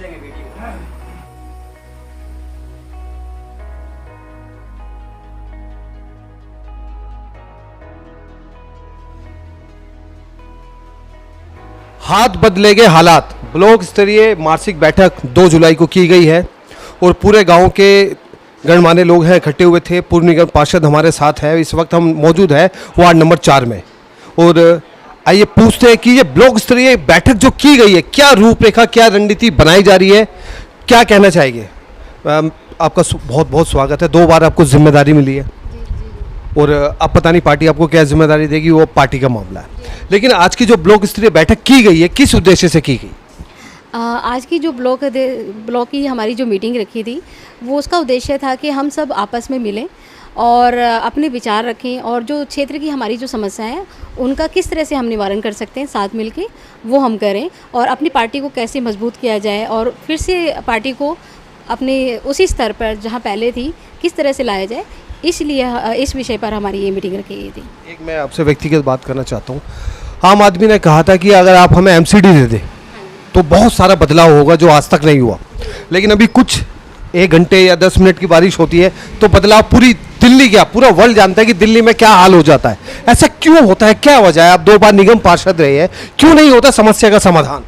लेंगे वीडियो। हाथ बदलेंगे हालात, ब्लॉक स्तरीय मासिक बैठक 2 जुलाई को की गई है और पूरे गांव के गणमान्य लोग हैं इकट्ठे हुए थे। पूर्व निगम पार्षद हमारे साथ है, इस वक्त हम मौजूद है वार्ड नंबर 4 में। और आइए पूछते हैं कि ये ब्लॉक स्तरीय बैठक जो की गई है, क्या रूपरेखा, क्या रणनीति बनाई जा रही है, क्या कहना चाहेंगे? आपका बहुत बहुत स्वागत है। 2 बार आपको जिम्मेदारी मिली है और अब पता नहीं पार्टी आपको क्या जिम्मेदारी देगी, वो पार्टी का मामला है। लेकिन आज की जो ब्लॉक स्तरीय बैठक की गई है, किस उद्देश्य से की गई? आज की जो ब्लॉक की हमारी जो मीटिंग रखी थी, वो उसका उद्देश्य था कि हम सब आपस में मिलें और अपने विचार रखें और जो क्षेत्र की हमारी जो समस्याएं हैं उनका किस तरह से हम निवारण कर सकते हैं, साथ मिलके वो हम करें और अपनी पार्टी को कैसे मजबूत किया जाए और फिर से पार्टी को अपने उसी स्तर पर जहां पहले थी किस तरह से लाया जाए। इसलिए इस विषय पर हमारी ये मीटिंग रखी गई थी। एक मैं आपसे व्यक्तिगत बात करना चाहता हूँ। आम आदमी ने कहा था कि अगर आप हमें एमसीडी दे दें तो बहुत सारा बदलाव होगा जो आज तक नहीं हुआ। लेकिन अभी कुछ 1 घंटे या 10 मिनट की बारिश होती है तो बदलाव पूरी दिल्ली, क्या पूरा वर्ल्ड जानता है कि दिल्ली में क्या हाल हो जाता है। ऐसा क्यों होता है, क्या वजह है? आप 2 बार निगम पार्षद रहे हैं, क्यों नहीं होता समस्या का समाधान?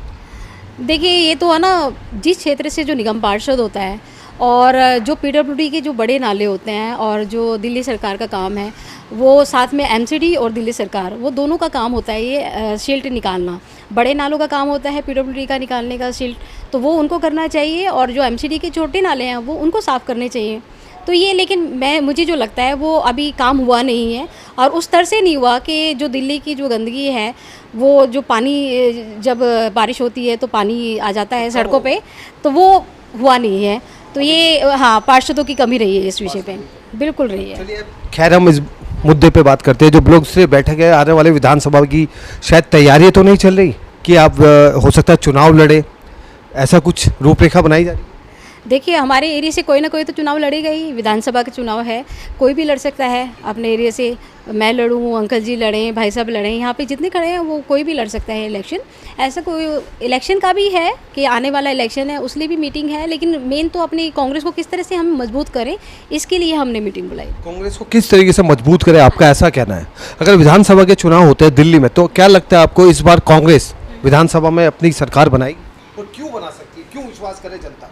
देखिए, ये तो है ना, जिस क्षेत्र से जो निगम पार्षद होता है और जो पीडब्ल्यूडी के जो बड़े नाले होते हैं और जो दिल्ली सरकार का काम है, वो साथ में एमसीडी और दिल्ली सरकार, वो दोनों का काम होता है ये सिल्ट निकालना। बड़े नालों का काम होता है पीडब्ल्यूडी का निकालने का सिल्ट, तो वो उनको करना चाहिए और जो एमसीडी के छोटे नाले हैं वो उनको साफ़ करने चाहिए। तो ये, लेकिन मुझे जो लगता है वो अभी काम हुआ नहीं है और उस तरह से नहीं हुआ कि जो दिल्ली की जो गंदगी है, वो जो पानी जब बारिश होती है तो पानी आ जाता है सड़कों पे, तो वो हुआ नहीं है। तो ये हाँ, पार्षदों की कमी रही है इस विषय पे, बिल्कुल रही है। चलिए, खैर हम इस मुद्दे पे बात करते हैं। जो ब्लॉक स्तरीय बैठक है, आने वाले विधानसभा की शायद तैयारी तो नहीं चल रही कि आप हो सकता है चुनाव लड़े, ऐसा कुछ रूपरेखा बनाई जा रही है? देखिए, हमारे एरिया से कोई ना कोई तो चुनाव लड़ेगा ही। विधानसभा का चुनाव है, कोई भी लड़ सकता है अपने एरिया से। मैं लड़ूँ, अंकल जी लड़ें, भाई साहब लड़ें, यहाँ पे जितने खड़े हैं वो कोई भी लड़ सकता है इलेक्शन। ऐसा कोई इलेक्शन का भी है कि आने वाला इलेक्शन है, उसलिए भी मीटिंग है। लेकिन मेन तो अपनी कांग्रेस को किस तरह से हम मजबूत करें, इसके लिए हमने मीटिंग बुलाई। कांग्रेस को किस तरीके से मजबूत करें, आपका ऐसा कहना है? अगर विधानसभा के चुनाव होते हैं दिल्ली में, तो क्या लगता है आपको इस बार कांग्रेस विधानसभा में अपनी सरकार बनाएगी और क्यों बना सकती है, क्यों विश्वास करे जनता?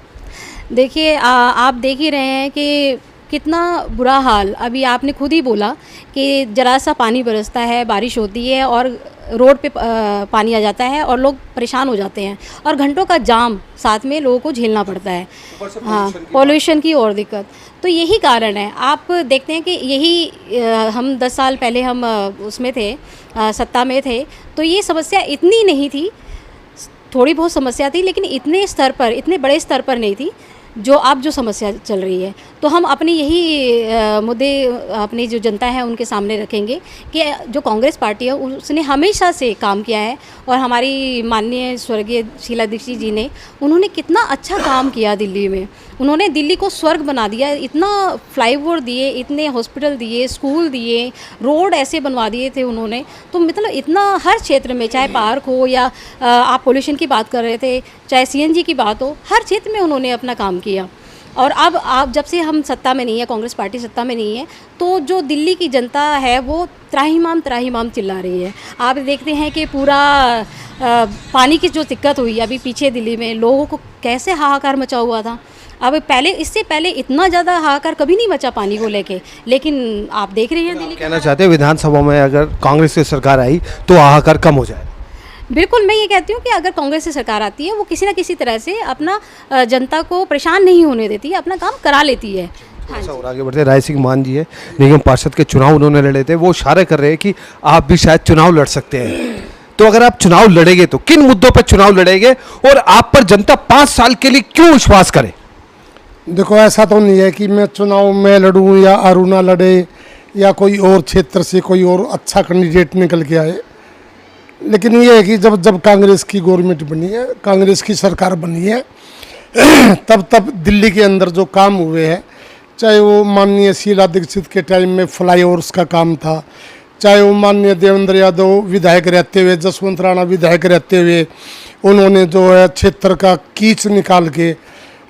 देखिए, आप देख ही रहे हैं कि कितना बुरा हाल। अभी आपने खुद ही बोला कि जरा सा पानी बरसता है, बारिश होती है और रोड पे पानी आ जाता है और लोग परेशान हो जाते हैं और घंटों का जाम साथ में लोगों को झेलना पड़ता है। हाँ, पॉल्यूशन की और दिक्कत, तो यही कारण है। आप देखते हैं कि यही हम 10 साल पहले हम उसमें थे, सत्ता में थे, तो ये समस्या इतनी नहीं थी। थोड़ी बहुत समस्या थी, लेकिन इतने स्तर पर, इतने बड़े स्तर पर नहीं थी जो अब जो समस्या चल रही है। तो हम अपनी यही मुद्दे अपनी जो जनता है उनके सामने रखेंगे कि जो कांग्रेस पार्टी है उसने हमेशा से काम किया है और हमारी माननीय स्वर्गीय शीला दीक्षित जी ने, उन्होंने कितना अच्छा काम किया दिल्ली में। उन्होंने दिल्ली को स्वर्ग बना दिया। इतना फ्लाईओवर दिए, इतने हॉस्पिटल दिए, स्कूल दिए, रोड ऐसे बनवा दिए थे उन्होंने। तो मतलब इतना हर क्षेत्र में, चाहे पार्क हो या आप पोल्यूशन की बात कर रहे थे, चाहे सीएनजी की बात हो, हर क्षेत्र में उन्होंने अपना काम किया। और अब आप, जब से हम सत्ता में नहीं है, कांग्रेस पार्टी सत्ता में नहीं है, तो जो दिल्ली की जनता है वो त्राहिमाम त्राहिमाम चिल्ला रही है। आप देखते हैं कि पूरा पानी की जो दिक्कत हुई अभी पीछे दिल्ली में, लोगों को कैसे हाहाकार मचा हुआ था। अब पहले, इससे पहले इतना ज़्यादा हाहाकार कभी नहीं मचा पानी को लेके। लेकिन आप देख रहे हैं दिल्ली कहना चाहते हैं विधानसभा में अगर कांग्रेस की सरकार आई तो हाहाकार कम हो जाए? बिल्कुल, मैं ये कहती हूँ कि अगर कांग्रेस की सरकार आती है, वो किसी न किसी तरह से अपना जनता को परेशान नहीं होने देती है, अपना काम करा लेती है। ऐसा और आगे बढ़ते, राय सिंह मान जी है, निगम पार्षद के चुनाव उन्होंने लड़े थे, वो इशारे कर रहे हैं कि आप भी शायद चुनाव लड़ सकते हैं। तो अगर आप चुनाव लड़ेंगे तो किन मुद्दों पर चुनाव लड़ेंगे और आप पर जनता 5 साल के लिए क्यों विश्वास करे? देखो, ऐसा तो नहीं है कि मैं चुनाव में लड़ूं या अरुणा लड़े या कोई और क्षेत्र से कोई और अच्छा कैंडिडेट निकल के आए। लेकिन ये है कि जब कांग्रेस की गवर्नमेंट बनी है, कांग्रेस की सरकार बनी है, तब दिल्ली के अंदर जो काम हुए हैं, चाहे वो माननीय शीला दीक्षित के टाइम में फ्लाईओवर्स का काम था, चाहे वो माननीय देवेंद्र यादव विधायक रहते हुए, जसवंत राणा विधायक रहते हुए उन्होंने जो है क्षेत्र का कीच निकाल के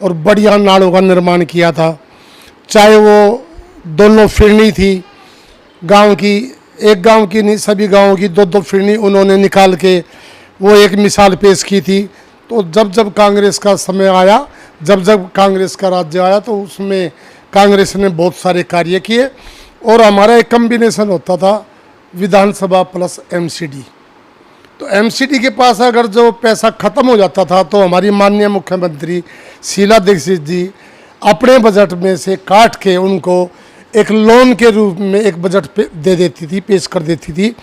और बढ़िया नालों का निर्माण किया था। चाहे वो दोनों फिरनी थी गांव की, एक गांव की नहीं सभी गांवों की दो दो फिरनी उन्होंने निकाल के वो एक मिसाल पेश की थी। तो जब जब कांग्रेस का समय आया, जब जब कांग्रेस का राज्य आया, तो उसमें कांग्रेस ने बहुत सारे कार्य किए। और हमारा एक कम्बिनेशन होता था विधानसभा प्लस एमसीडी। तो एमसीडी के पास अगर जो पैसा खत्म हो जाता था तो हमारी माननीय मुख्यमंत्री शीला दीक्षित जी अपने बजट में से काट के उनको एक लोन के रूप में एक बजट दे देती थी, पेश कर देती थी।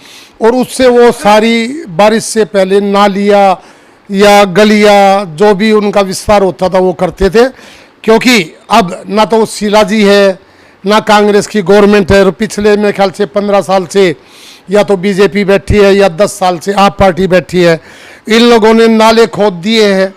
और उससे वो सारी बारिश से पहले नालियाँ या गलियाँ जो भी उनका विस्तार होता था वो करते थे। क्योंकि अब ना तो शीला जी है ना कांग्रेस की गवर्नमेंट है, और पिछले मेरे ख्याल से 15 साल से या तो बीजेपी बैठी है या 10 साल से आप पार्टी बैठी है। इन लोगों ने नाले खोद दिए हैं,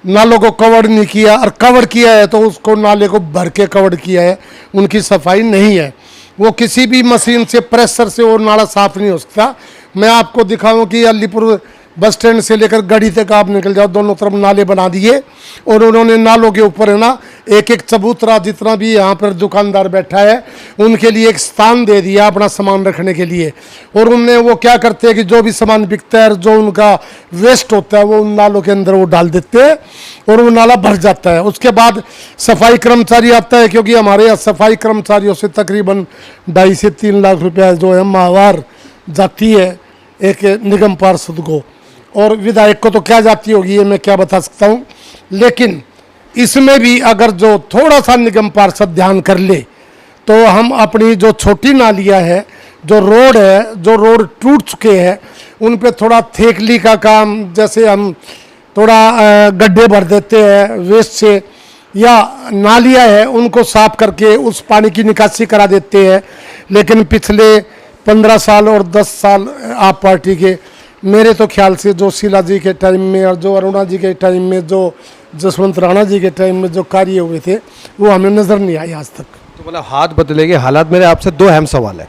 नालों को कवर नहीं किया, और कवर किया है तो उसको नाले को भर के कवर किया है, उनकी सफाई नहीं है। वो किसी भी मशीन से प्रेशर से वो नाला साफ नहीं हो सकता। मैं आपको दिखाऊं कि अलीपुर बस स्टैंड से लेकर गढ़ी तक आप निकल जाओ, दोनों तरफ नाले बना दिए। और उन्होंने नालों के ऊपर है ना एक एक चबूतरा, जितना भी यहाँ पर दुकानदार बैठा है उनके लिए एक स्थान दे दिया अपना सामान रखने के लिए। और उनने वो क्या करते हैं कि जो भी सामान बिकता है, जो उनका वेस्ट होता है, वो उन नालों के अंदर वो डाल देते हैं और वो नाला भर जाता है। उसके बाद सफाई कर्मचारी आता है, क्योंकि हमारे यहाँ सफाई कर्मचारियों से तकरीबन 2.5 से 3 लाख रुपया जो है माहवार जाती है एक निगम पार्षद को, और विधायक को तो क्या जाती होगी ये मैं क्या बता सकता हूँ। लेकिन इसमें भी अगर जो थोड़ा सा निगम पार्षद ध्यान कर ले तो हम अपनी जो छोटी नालियाँ है, जो रोड है, जो रोड टूट चुके हैं, उन पे थोड़ा थेकली का काम, जैसे हम थोड़ा गड्ढे भर देते हैं वेस्ट से, या नालियाँ है उनको साफ करके उस पानी की निकासी करा देते हैं। लेकिन पिछले 15 साल और 10 साल आप पार्टी के, मेरे तो ख्याल से जो शीला जी के टाइम में और जो अरुणा जी के टाइम में, जो जसवंत राणा जी के टाइम में जो कार्य हुए थे वो हमें नज़र नहीं आए आज तक। तो मतलब हाथ बदलेंगे हालात। मेरे आपसे 2 अहम सवाल है।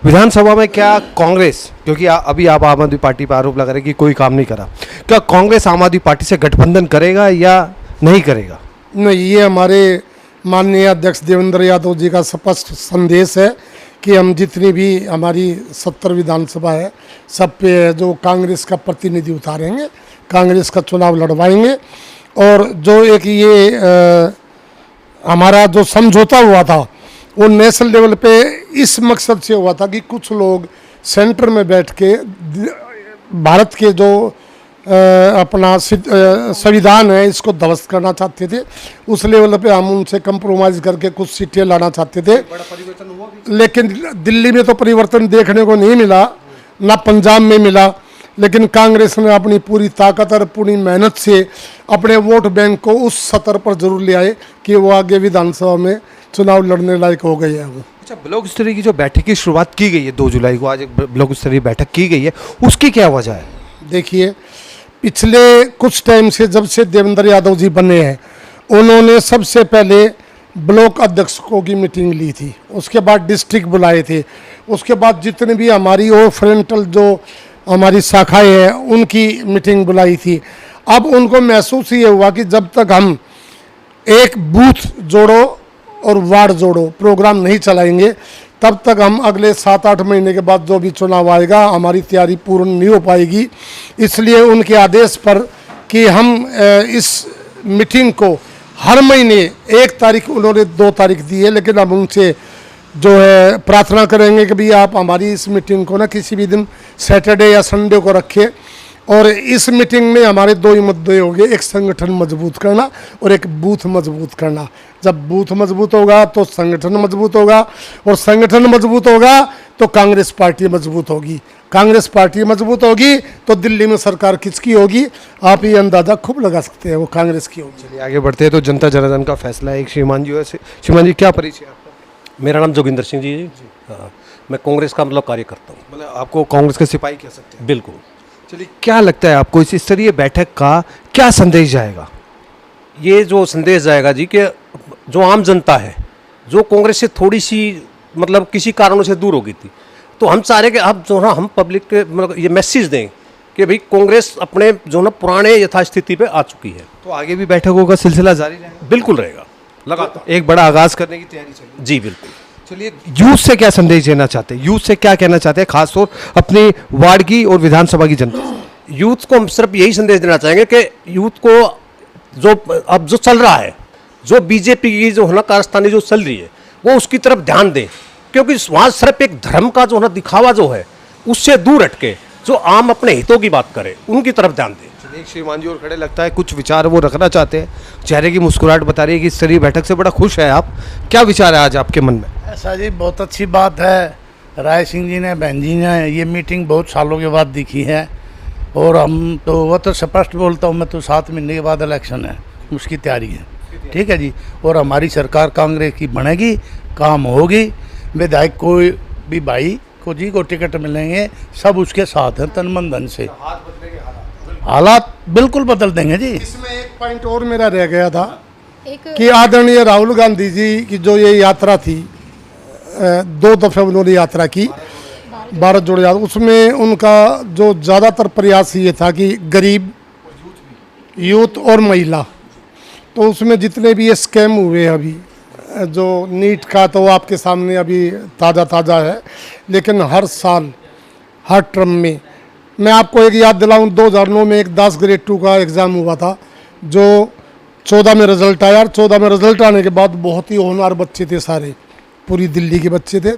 विधानसभा में क्या कांग्रेस, क्योंकि अभी आप आम आदमी पार्टी पर आरोप लगा रहे हैं कि कोई काम नहीं करा, क्या कांग्रेस आम आदमी पार्टी से गठबंधन करेगा या नहीं करेगा? नहीं, ये हमारे माननीय अध्यक्ष देवेंद्र यादव जी का स्पष्ट संदेश है कि हम जितनी भी हमारी 70 विधानसभा है सब पे जो कांग्रेस का प्रतिनिधि उतारेंगे, कांग्रेस का चुनाव लड़वाएंगे। और जो एक ये हमारा जो समझौता हुआ था वो नेशनल लेवल पे इस मकसद से हुआ था कि कुछ लोग सेंटर में बैठ के भारत के जो अपना संविधान है इसको ध्वस्त करना चाहते थे। उस लेवल पे हम उनसे कंप्रोमाइज़ करके कुछ सीटें लाना चाहते थे। लेकिन दिल्ली में तो परिवर्तन देखने को नहीं मिला, ना पंजाब में मिला। लेकिन कांग्रेस ने अपनी पूरी ताकत और पूरी मेहनत से अपने वोट बैंक को उस स्तर पर जरूर ले आए कि वो आगे विधानसभा में चुनाव लड़ने लायक हो गए हैं वो। अच्छा, ब्लॉक स्तरीय की जो बैठक की शुरुआत की गई है 2 जुलाई को, आज एक ब्लॉक स्तरीय बैठक की गई है, उसकी क्या वजह है? देखिए, पिछले कुछ टाइम से जब से देवेंद्र यादव जी बने हैं उन्होंने सबसे पहले ब्लॉक अध्यक्षों की मीटिंग ली थी, उसके बाद डिस्ट्रिक्ट बुलाए थे, उसके बाद जितने भी हमारी और फ्रंटल जो हमारी शाखाएं हैं उनकी मीटिंग बुलाई थी। अब उनको महसूस ये हुआ कि जब तक हम एक बूथ जोड़ो और वार्ड जोड़ो प्रोग्राम नहीं चलाएंगे तब तक हम अगले 7-8 महीने के बाद जो भी चुनाव आएगा हमारी तैयारी पूर्ण नहीं हो पाएगी। इसलिए उनके आदेश पर कि हम इस मीटिंग को हर महीने 1 तारीख, उन्होंने 2 तारीख दी है, लेकिन हम उनसे जो है प्रार्थना करेंगे कि भाई आप हमारी इस मीटिंग को ना किसी भी दिन सैटरडे या संडे को रखें। और इस मीटिंग में हमारे 2 ही मुद्दे होंगे, एक संगठन मजबूत करना और एक बूथ मजबूत करना। जब बूथ मजबूत होगा तो संगठन मजबूत होगा, और संगठन मजबूत होगा तो कांग्रेस पार्टी मजबूत होगी। कांग्रेस पार्टी मजबूत होगी तो दिल्ली में सरकार किसकी होगी आप ये अंदाज़ा खूब लगा सकते हैं, वो कांग्रेस की होगी। चलिए आगे बढ़ते हैं। तो जनता जनार्दन का फैसला है। एक श्रीमान जी, वैसे श्रीमान जी क्या परिचय है आपका? मेरा नाम जोगिंदर सिंह जी है। हाँ, मैं कांग्रेस का मतलब कार्य करता हूँ। मतलब आपको कांग्रेस के सिपाही कह सकते हैं? बिल्कुल। चलिए, क्या लगता है आपको इस स्तरीय बैठक का क्या संदेश जाएगा? ये जो संदेश जाएगा जी कि जो आम जनता है जो कांग्रेस से थोड़ी सी किसी कारणों से दूर हो गई थी, तो हम चाह रहे कि अब जो ना हम पब्लिक के ये मैसेज दें कि भाई कांग्रेस अपने जो ना पुराने यथास्थिति पे आ चुकी है। तो आगे भी बैठकों का सिलसिला जारी रहेगा, बिल्कुल रहेगा लगातार। एक बड़ा आगाज करने की तैयारी चल रही है। जी बिल्कुल। चलिए, यूथ से क्या संदेश देना चाहते हैं, यूथ से क्या कहना चाहते हैं, खासतौर अपनी वार्ड की और विधानसभा की जनता से? यूथ को हम सिर्फ यही संदेश देना चाहेंगे कि यूथ को जो अब जो चल रहा है, जो बीजेपी की जो है ना कारस्तानी जो चल रही है, वो उसकी तरफ ध्यान दें, क्योंकि वहाँ सिर्फ एक धर्म का जो है ना दिखावा जो है उससे दूर हटके जो आम अपने हितों की बात करे उनकी तरफ ध्यान दें। एक श्रीमान जी और खड़े, लगता है कुछ विचार वो रखना चाहते हैं, चेहरे की मुस्कुराहट बता रही है कि इस स्तरीय बैठक से बड़ा खुश है आप। क्या विचार है आज आपके मन में? ऐसा जी बहुत अच्छी बात है, राय सिंह जी ने, बहन जी ने, ये मीटिंग बहुत सालों के बाद दिखी है और हम तो वो तो स्पष्ट बोलता हूँ मैं तो 7 महीने के बाद इलेक्शन है, उसकी तैयारी है, ठीक है जी। और हमारी सरकार कांग्रेस की बनेगी, काम होगी, विधायक कोई भी भाई को जी को टिकट मिलेंगे, सब उसके साथ हैं तन मन धन से। हालात बिल्कुल बदल देंगे जी। इसमें एक पॉइंट और मेरा रह गया था एक कि आदरणीय राहुल गांधी जी की जो ये यात्रा थी, 2 दफे उन्होंने यात्रा की भारत जोड़ो यात्रा, उसमें उनका जो ज़्यादातर प्रयास ये था कि गरीब, यूथ और महिला, तो उसमें जितने भी ये स्कैम हुए अभी, जो नीट का तो आपके सामने अभी ताज़ा है, लेकिन हर साल हर टर्म में, मैं आपको एक याद दिलाऊं, 2009 में एक 10 ग्रेड 2 का एग्ज़ाम हुआ था जो 14 में रिज़ल्ट आया, और 14 में रिज़ल्ट आने के बाद बहुत ही होनहार बच्चे थे, सारे पूरी दिल्ली के बच्चे थे,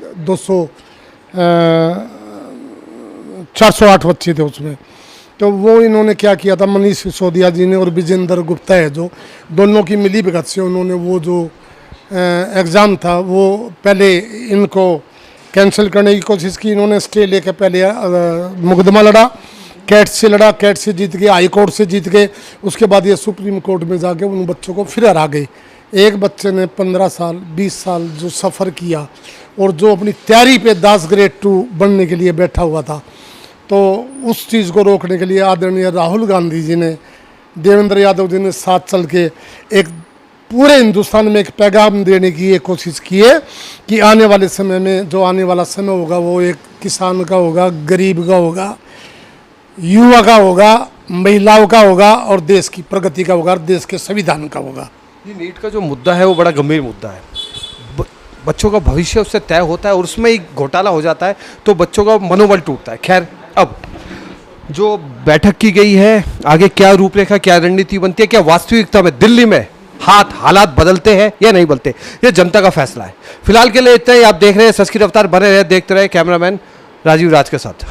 408 बच्चे थे उसमें। तो वो इन्होंने क्या किया था, मनीष सिसोदिया जी ने और विजेंद्र गुप्ता है जो दोनों की मिली भगत से उन्होंने वो जो एग्ज़ाम था वो पहले इनको कैंसिल करने की कोशिश की, इन्होंने स्टे लेके पहले मुकदमा लड़ा, कैट से लड़ा, कैट से जीत गए, हाई कोर्ट से जीत गए, उसके बाद ये सुप्रीम कोर्ट में जाके उन बच्चों को फिर हरा गए। एक बच्चे ने 15 साल 20 साल जो सफ़र किया और जो अपनी तैयारी पे 10 ग्रेड 2 बनने के लिए बैठा हुआ था, तो उस चीज़ को रोकने के लिए आदरणीय राहुल गांधी जी ने, देवेंद्र यादव जी ने साथ चल के एक पूरे हिंदुस्तान में एक पैगाम देने की ये कोशिश की है कि आने वाले समय में, जो आने वाला समय होगा वो एक किसान का होगा, गरीब का होगा, युवा का होगा, महिलाओं का होगा और देश की प्रगति का होगा और देश के संविधान का होगा। ये नीट का जो मुद्दा है वो बड़ा गंभीर मुद्दा है, बच्चों का भविष्य उससे तय होता है और उसमें एक घोटाला हो जाता है तो बच्चों का मनोबल टूटता है। खैर, अब जो बैठक की गई है, आगे क्या रूपरेखा, क्या रणनीति बनती है, क्या वास्तविकता में दिल्ली में हालात बदलते हैं या नहीं बदलते, ये जनता का फैसला है। फिलहाल के लिए इतना ही। आप देख रहे हैं सच की रफ्तार, बने रहे, देखते रहे। कैमरामैन राजीव राज के साथ।